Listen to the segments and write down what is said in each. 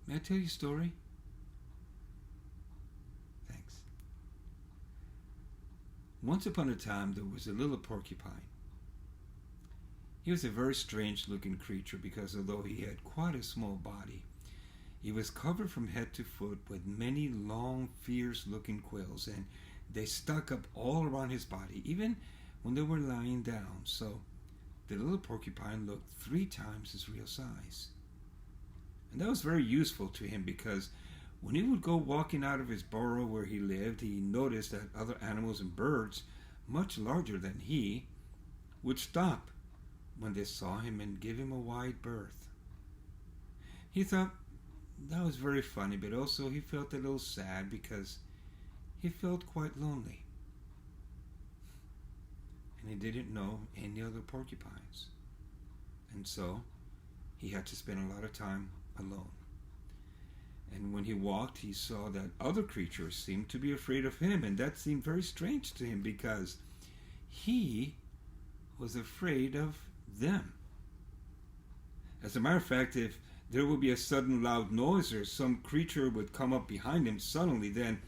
May I tell you a story? Thanks. Once upon a time, there was a little porcupine. He was a very strange looking creature because although he had quite a small body, he was covered from head to foot with many long, fierce looking quills, and they stuck up all around his body, even when they were lying down. So the little porcupine looked 3 times his real size. And that was very useful to him because when he would go walking out of his burrow where he lived, he noticed that other animals and birds, much larger than he, would stop when they saw him and give him a wide berth. He thought that was very funny, but also he felt a little sad because he felt quite lonely. And he didn't know any other porcupines. And so he had to spend a lot of time alone. And when he walked, he saw that other creatures seemed to be afraid of him, and that seemed very strange to him because he was afraid of them. As a matter of fact, if there would be a sudden loud noise or some creature would come up behind him suddenly, then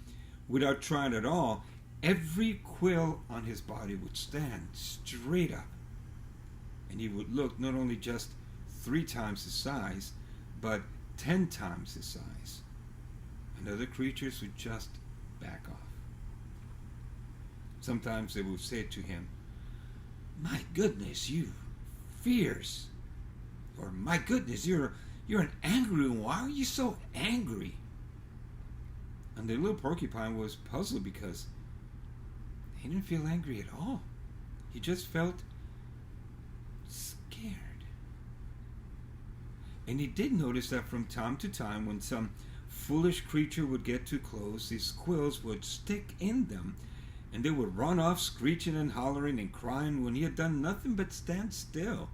without trying at all, every quill on his body would stand straight up. And he would look not only just 3 times his size, but 10 times his size. And other creatures would just back off. Sometimes they would say to him, "My goodness, you fierce," or "My goodness, you're an angry one. Why are you so angry?" And the little porcupine was puzzled because he didn't feel angry at all. He just felt scared. And he did notice that from time to time, when some foolish creature would get too close, his quills would stick in them, and they would run off screeching and hollering and crying when he had done nothing but stand still.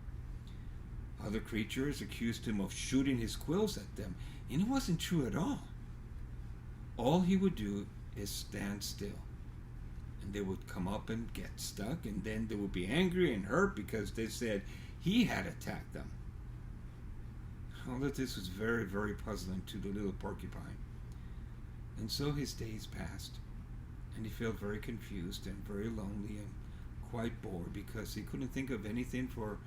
Other creatures accused him of shooting his quills at them, and it wasn't true at all. All he would do is stand still. And they would come up and get stuck, and then they would be angry and hurt because they said he had attacked them. All of this was very, very puzzling to the little porcupine. And so his days passed, and he felt very confused and very lonely and quite bored because he couldn't think of anything for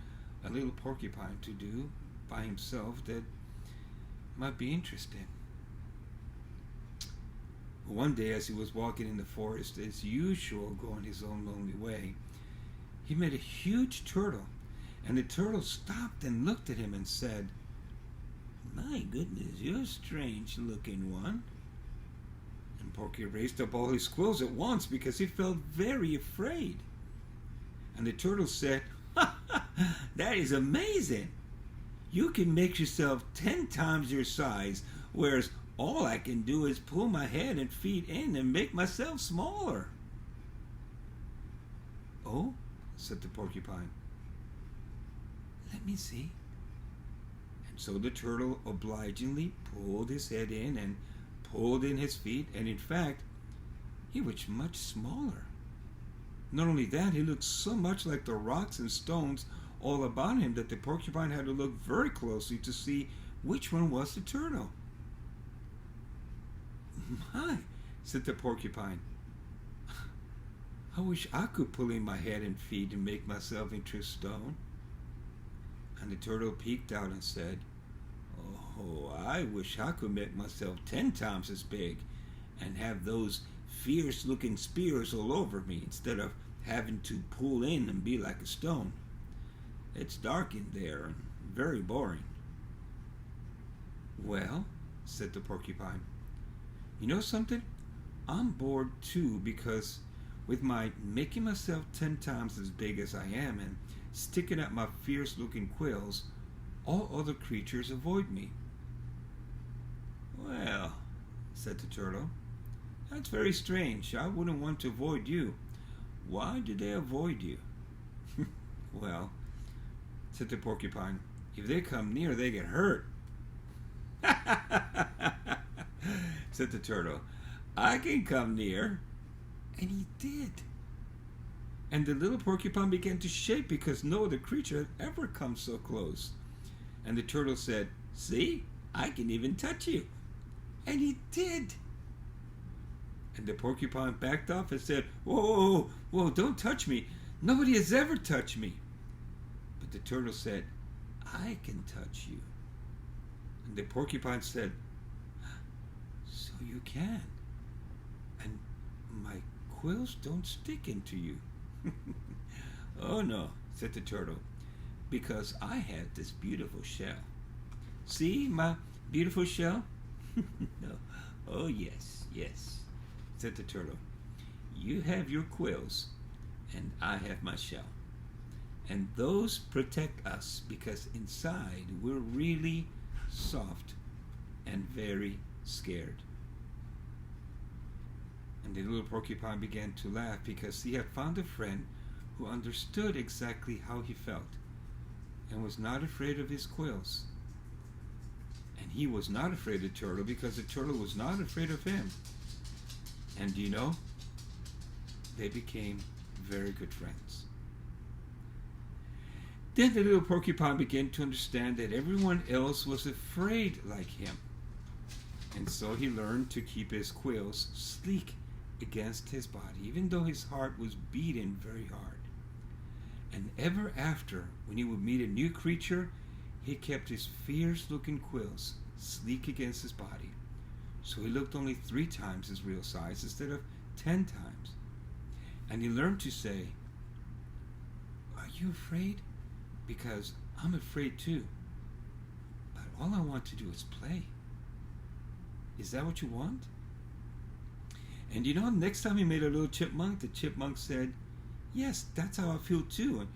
a little porcupine to do by himself that might be interesting. One day, as he was walking in the forest, as usual, going his own lonely way, he met a huge turtle, and the turtle stopped and looked at him and said, "My goodness, you're a strange-looking one." And Porky raised up all his quills at once because he felt very afraid. And the turtle said, "That is amazing. You can make yourself 10 times your size, whereas all I can do is pull my head and feet in and make myself smaller." "Oh," said the porcupine. "Let me see." And so the turtle obligingly pulled his head in and pulled in his feet, and in fact, he was much smaller. Not only that, he looked so much like the rocks and stones all about him that the porcupine had to look very closely to see which one was the turtle. "My," said the porcupine, "I wish I could pull in my head and feet and make myself into a stone." And the turtle peeked out and said, "Oh, I wish I could make myself 10 times as big and have those fierce-looking spears all over me instead of having to pull in and be like a stone. It's dark in there and very boring." "Well," said the porcupine, "you know something? I'm bored too because with my making myself 10 times as big as I am and sticking out my fierce-looking quills, all other creatures avoid me." "Well," said the turtle, "that's very strange. I wouldn't want to avoid you. Why do they avoid you?" "Well," said the porcupine, "if they come near, they get hurt." Said the turtle, "I can come near." And he did. And the little porcupine began to shake because no other creature had ever come so close. And the turtle said, "See, I can even touch you. And he did. And the porcupine backed off and said, whoa, whoa, whoa, don't touch me. Nobody has ever touched me. But the turtle said, I can touch you. And the porcupine said, so you can. And my quills don't stick into you. Oh no, said the turtle, because I have this beautiful shell. See my beautiful shell? No. Oh yes, yes, said the turtle. You have your quills, and I have my shell. And those protect us because inside we're really soft and very scared. And the little porcupine began to laugh because he had found a friend who understood exactly how he felt and was not afraid of his quills. And he was not afraid of the turtle because the turtle was not afraid of him. And you know, they became very good friends. Then the little porcupine began to understand that everyone else was afraid like him. And so he learned to keep his quills sleek against his body, even though his heart was beating very hard. And ever after, when he would meet a new creature, he kept his fierce-looking quills sleek against his body. So he looked only 3 times his real size instead of 10 times. And he learned to say, are you afraid? Because I'm afraid too. But all I want to do is play. Is that what you want? And you know, next time he met a little chipmunk, the chipmunk said, yes, that's how I feel too.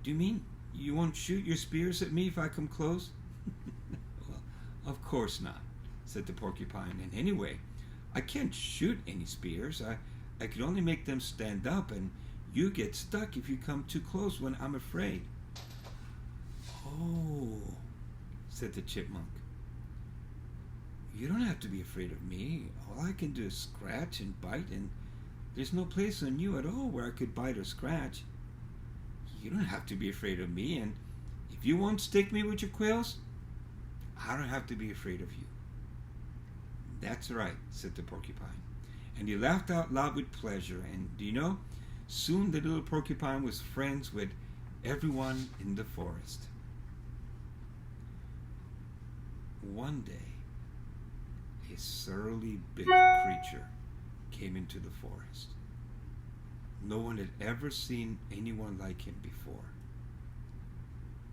Do you mean you won't shoot your spears at me if I come close? Well, of course not, said the porcupine. And anyway, I can't shoot any spears. I can only make them stand up, and you get stuck if you come too close when I'm afraid. Oh, said the chipmunk. You don't have to be afraid of me. All I can do is scratch and bite, and there's no place on you at all where I could bite or scratch. You don't have to be afraid of me, and if you won't stick me with your quills, I don't have to be afraid of you. That's right, said the porcupine. And he laughed out loud with pleasure, and do you know, soon the little porcupine was friends with everyone in the forest. One day, a surly big creature came into the forest. No one had ever seen anyone like him before.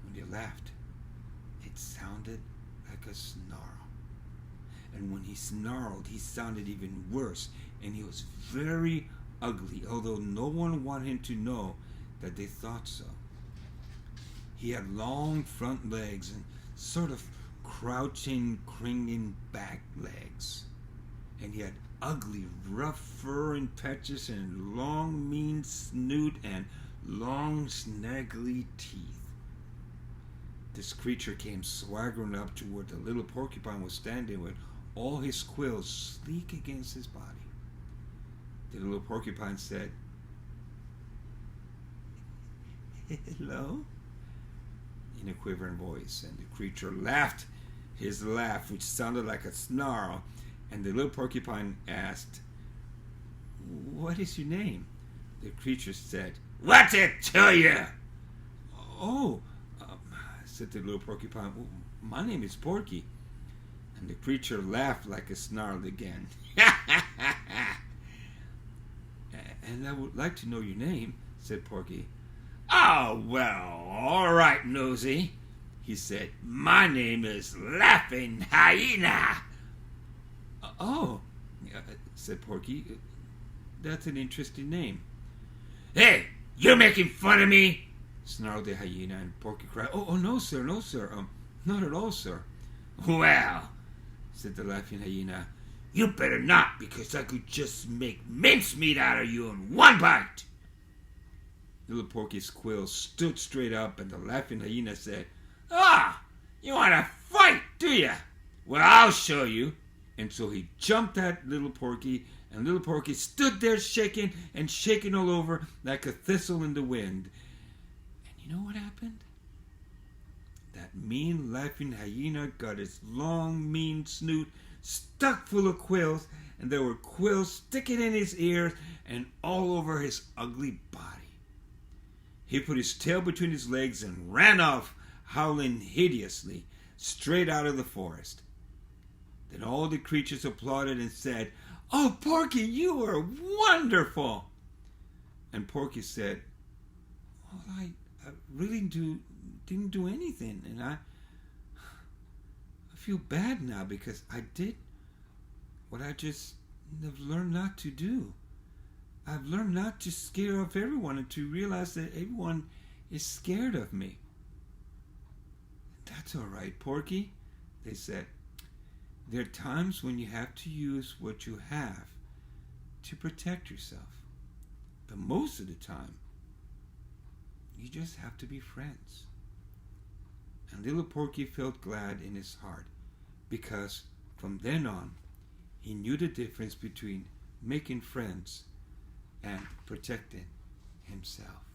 When he laughed, it sounded like a snarl. And when he snarled, he sounded even worse, and he was very ugly, although no one wanted him to know that they thought so. He had long front legs and sort of crouching, cringing back legs. And he had ugly, rough fur and patches and long, mean snoot and long, snaggly teeth. This creature came swaggering up to where the little porcupine was standing with all his quills sleek against his body. The little porcupine said, hello? In a quivering voice, and the creature laughed his laugh, which sounded like a snarl, and the little porcupine asked, what is your name? The creature said, what's it to you? Oh, said the little porcupine, my name is Porky. And the creature laughed like a snarl again. And I would like to know your name, said Porky. Oh, well, all right, nosy, he said. My name is Laughing Hyena. Oh, said Porky. That's an interesting name. Hey, you're making fun of me? Snarled the hyena, and Porky cried, oh, no, sir, no, sir. Not at all, sir. Well, said the Laughing Hyena, you better not, because I could just make mincemeat out of you in one bite. Little Porky's quills stood straight up, and the Laughing Hyena said, you want to fight, do you? Well, I'll show you. And so he jumped at little Porky, and little Porky stood there shaking and shaking all over like a thistle in the wind. And you know what happened? that mean laughing hyena got its long mean snoot stuck full of quills, and there were quills sticking in his ears and all over his ugly body. He put his tail between his legs and ran off, howling hideously, straight out of the forest. Then all the creatures applauded and said, "Oh, Porky, you are wonderful!" And Porky said, "Well, I really didn't do anything, and I feel bad now because I did what I just have learned not to do. I've learned not to scare off everyone and to realize that everyone is scared of me." "That's all right, Porky," they said. "There are times when you have to use what you have to protect yourself. But most of the time, you just have to be friends." And little Porky felt glad in his heart, because from then on, he knew the difference between making friends and protecting himself.